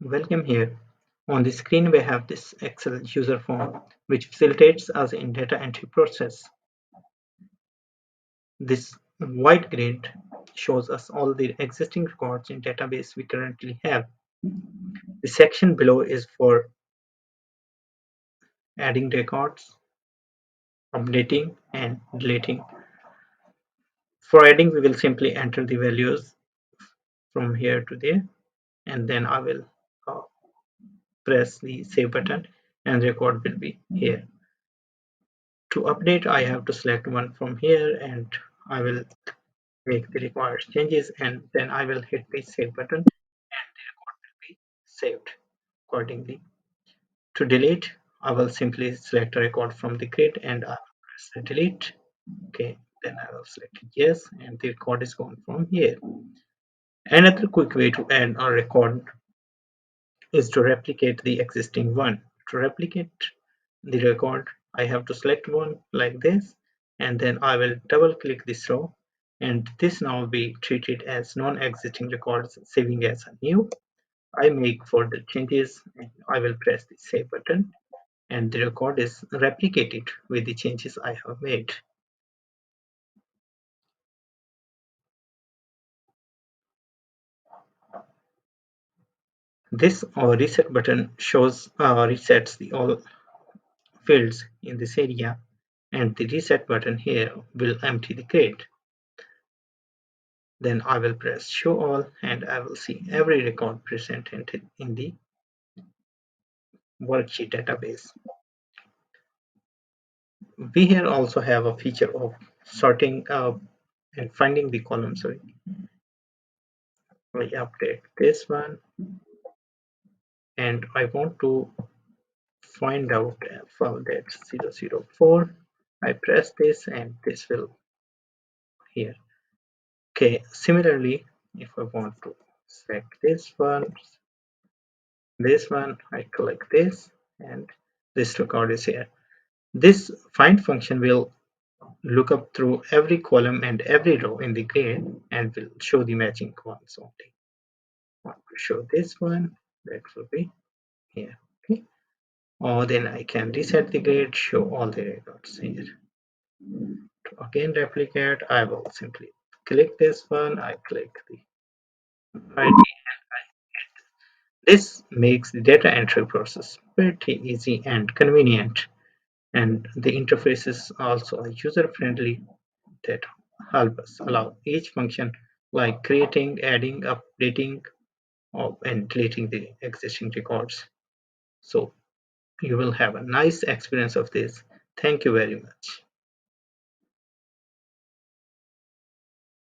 Welcome here. On the screen we have this Excel user form which facilitates us in data entry process. This white grid shows us all the existing records in database we currently have. The section below is for adding records, updating and deleting. For adding we will simply enter the values from here to there and then I will uh, press the save button and the record will be here. To update, I have to select one from here and I will make the required changes and then I will hit the save button and the record will be saved accordingly. To delete, I will simply select a record from the grid and I will press delete. Okay, then I will select yes and the record is gone from here. Another quick way to add a record is to replicate the existing one. To replicate the record, I have to select one like this and then I will double click this row and this now will be treated as non-existing records saving as a new. I make further changes and I will press the save button and the record is replicated with the changes I have made. This reset button shows resets the all fields in this area and the reset button here will empty the grid. Then I will press show all and I will see every record presented in the worksheet database. We here also have a feature of sorting and finding the column. Sorry, I update this one and I want to find out for that 004. I press this and this will here. Okay, similarly, if I want to select this one, I click this and this record is here. This find function will look up through every column and every row in the grid and will show the matching ones only. I want to show this one, that will be here. Okay. Or then I can reset the grid, show all the records here. To again replicate, I will simply click this one, I click the ID. This makes the data entry process pretty easy and convenient. And the interface is also user-friendly that help us allow each function like creating, adding, updating, and deleting the existing records. So you will have a nice experience of this. Thank you very much.